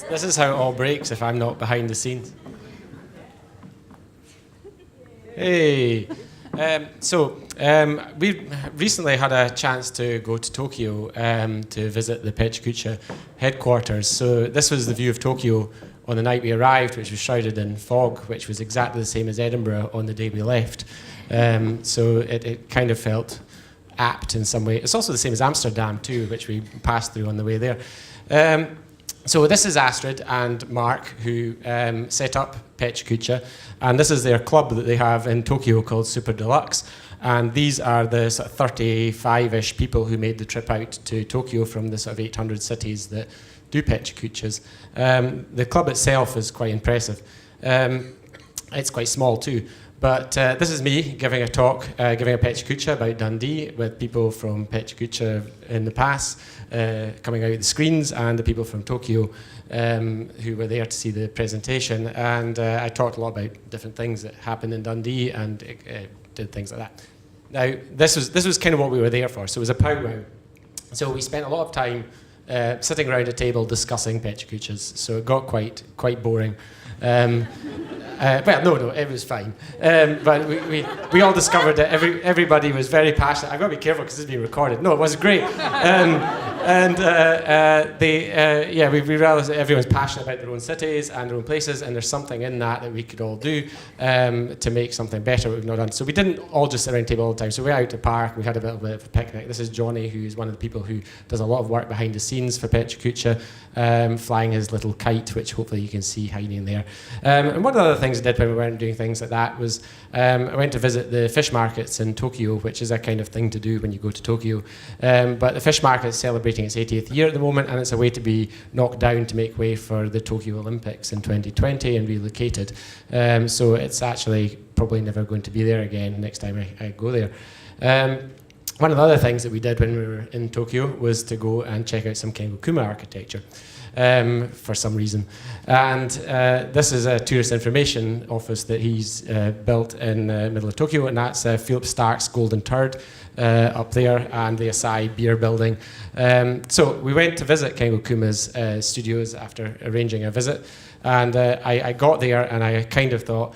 This is how it all breaks if I'm not behind the scenes. Hey. We recently had a chance to go to Tokyo to visit the Pecha Kucha headquarters. So this was the view of Tokyo on the night we arrived, which was shrouded in fog, which was exactly the same as Edinburgh on the day we left. So it kind of felt apt in some way. It's also the same as Amsterdam too, which we passed through on the way there. So this is Astrid and Mark, who set up Pecha Kucha, and this is their club that they have in Tokyo called Super Deluxe. And these are the sort of 35-ish people who made the trip out to Tokyo from the sort of 800 cities that do Pecha Kuchas. The club itself is quite impressive. It's quite small too. But this is me giving a talk, giving a Pecha Kucha about Dundee with people from Pecha Kucha in the past coming out of the screens, and the people from Tokyo who were there to see the presentation. And I talked a lot about different things that happened in Dundee and did things like that. Now, this was kind of what we were there for. So it was a powwow. So we spent a lot of time sitting around a table discussing Pecha Kuchas. So it got quite boring. Well, no, it was fine. But we all discovered that everybody was very passionate. I've got to be careful because this is being recorded. No, it was great. We realised that everyone's passionate about their own cities and their own places, and there's something in that we could all do to make something better what we've not done. So we didn't all just sit around the table all the time. So we went out to the park, we had a little bit of a picnic. This is Johnny, who's one of the people who does a lot of work behind the scenes for Pecha Kucha, flying his little kite, which hopefully you can see hiding there. And one of the other things I did when we weren't doing things like that was I went to visit the fish markets in Tokyo, which is a kind of thing to do when you go to Tokyo. But the fish market is celebrating its 80th year at the moment, and it's a way to be knocked down to make way for the Tokyo Olympics in 2020 and relocated. So it's actually probably never going to be there again next time I go there. One of the other things that we did when we were in Tokyo was to go and check out some Kengo Kuma architecture. For some reason. And this is a tourist information office that he's built in the middle of Tokyo, and that's Philip Stark's Golden Turd up there, and the Asahi beer building. So we went to visit Kengo Kuma's studios after arranging a visit, and I got there and I kind of thought,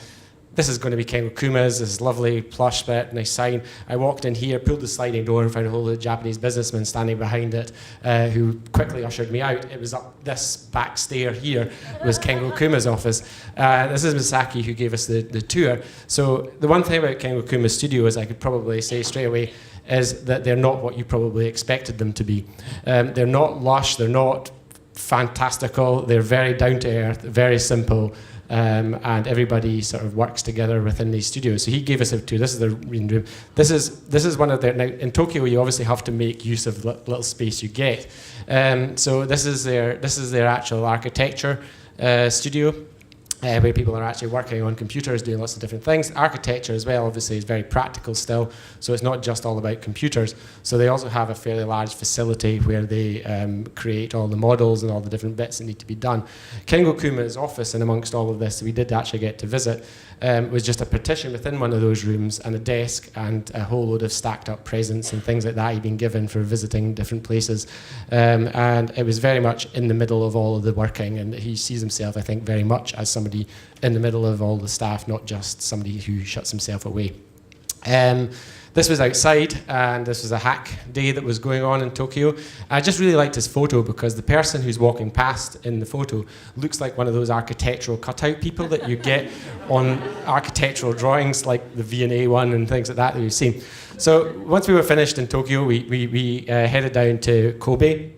this is going to be Kengo Kuma's, this is lovely, plush bit, nice sign. I walked in here, pulled the sliding door, and found a whole lot of Japanese businessmen standing behind it, who quickly ushered me out. It was up this back stair here, was Kengo Kuma's office. This is Misaki, who gave us the tour. So the one thing about Kengo Kuma's studio is I could probably say straight away, is that they're not what you probably expected them to be. They're not lush, they're not fantastical, they're very down to earth, very simple. And everybody sort of works together within these studios. So he gave us a tour. This is the reading room. This is one of their. Now in Tokyo, you obviously have to make use of the little space you get. So this is their actual architecture studio. Where people are actually working on computers, doing lots of different things. Architecture as well, obviously, is very practical still, so it's not just all about computers. So they also have a fairly large facility where they create all the models and all the different bits that need to be done. Kengo Kuma's office, and amongst all of this, we did actually get to visit, was just a partition within one of those rooms, and a desk, and a whole load of stacked up presents and things like that he'd been given for visiting different places. And it was very much in the middle of all of the working, and he sees himself, I think, very much as somebody in the middle of all the staff, not just somebody who shuts himself away. This was outside, and this was a hack day that was going on in Tokyo. I just really liked his photo because the person who's walking past in the photo looks like one of those architectural cutout people that you get on architectural drawings, like the V&A one and things like that you've seen. So once we were finished in Tokyo, we headed down to Kobe,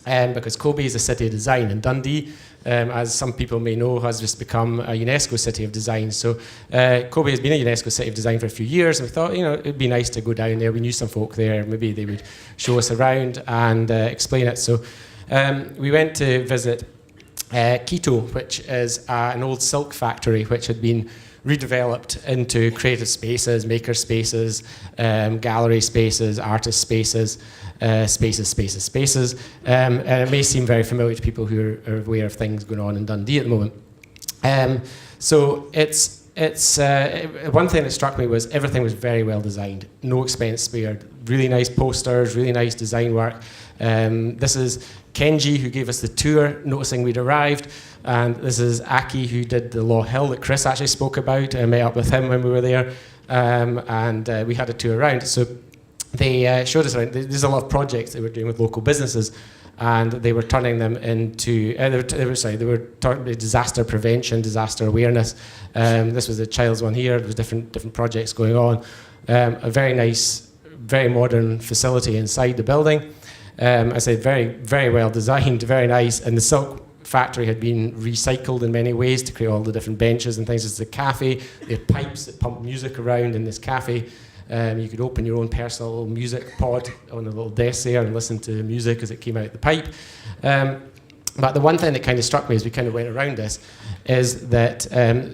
because Kobe is a city of design, and Dundee, as some people may know, has just become a UNESCO City of Design. So Kobe has been a UNESCO City of Design for a few years, and we thought, it'd be nice to go down there. We knew some folk there, maybe they would show us around and explain it. So we went to visit Kito, which is an old silk factory which had been redeveloped into creative spaces, maker spaces, gallery spaces, artist spaces, spaces. And it may seem very familiar to people who are aware of things going on in Dundee at the moment. So it's it's one thing that struck me was everything was very well designed, no expense spared. Really nice posters, really nice design work. This is Kenji, who gave us the tour, noticing we'd arrived, and this is Aki, who did the Law Hill that Chris actually spoke about. I met up with him when we were there, and we had a tour around. So they showed us around. There's a lot of projects they were doing with local businesses, and they were turning them into, they were turning disaster prevention, disaster awareness. This was the child's one here. There was different projects going on. A very nice, very modern facility inside the building. I said very, very well designed, very nice. And the silk factory had been recycled in many ways to create all the different benches and things. It's a cafe. They have pipes that pump music around in this cafe. You could open your own personal music pod on the little desk there and listen to music as it came out the pipe. But the one thing that kind of struck me as we kind of went around this is that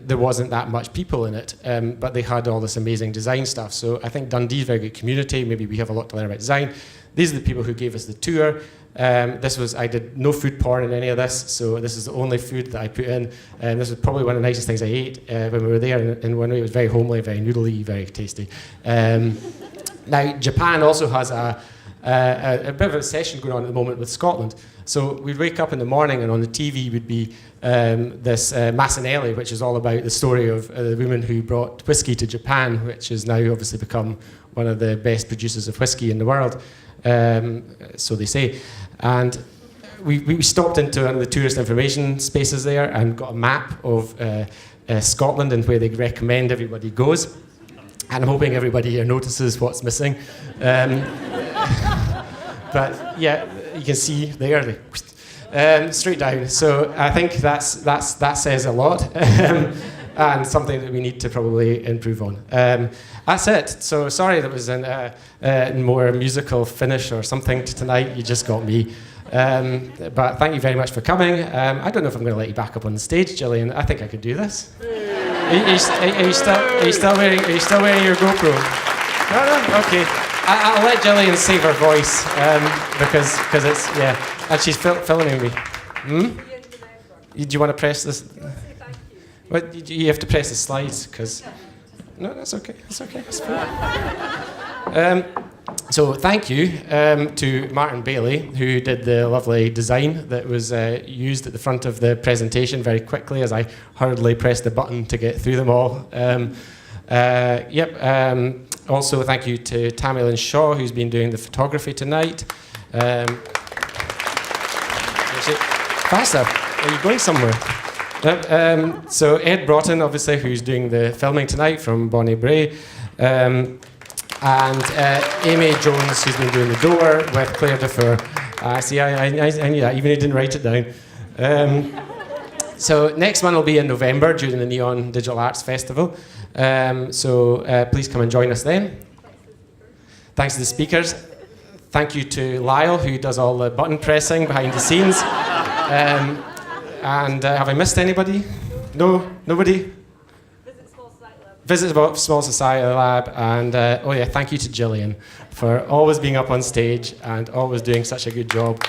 there wasn't that much people in it, but they had all this amazing design stuff. So I think Dundee's a very good community. Maybe we have a lot to learn about design. These are the people who gave us the tour. I did no food porn in any of this, so this is the only food that I put in. This was probably one of the nicest things I ate when we were there, and one way it was very homely, very noodly, very tasty. Now, Japan also has a bit of a session going on at the moment with Scotland. So we'd wake up in the morning, and on the TV would be this Massanelli, which is all about the story of the woman who brought whiskey to Japan, which has now obviously become one of the best producers of whiskey in the world. So they say. And we stopped into one of the tourist information spaces there and got a map of Scotland and where they recommend everybody goes. And I'm hoping everybody here notices what's missing. But yeah, you can see there, straight down. So I think that says a lot. And something that we need to probably improve on. That's it. So sorry that was a more musical finish or something to tonight. You just got me. But thank you very much for coming. I don't know if I'm going to let you back up on the stage, Gillian. I think I could do this. Are you still wearing your GoPro? No. Okay. I'll let Gillian save her voice because it's and she's filming me. Do you want to press this? Well, you have to press the slides because. No, that's okay. That's fine. So thank you to Martin Bailey, who did the lovely design that was used at the front of the presentation very quickly as I hurriedly pressed the button to get through them all. Also, thank you to Tammy Lynn Shaw, who's been doing the photography tonight. Faster. Are you going somewhere? So Ed Broughton, obviously, who's doing the filming tonight from Bonnie Bray, and Amy Jones, who's been doing the door with Claire Defoe. See, I knew that, even if I didn't write it down. So next one will be in November during the Neon Digital Arts Festival. Please come and join us then. Thanks to the speakers. Thank you to Lyall, who does all the button pressing behind the scenes. And have I missed anybody? No? Nobody? Visit Small Society Lab. And thank you to Gillian for always being up on stage and always doing such a good job.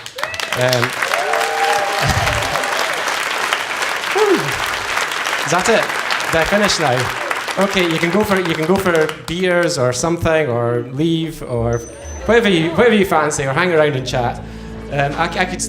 Is that it? Did I finish now? Okay, you can go for beers or something, or leave, or whatever you fancy, or hang around and chat. I could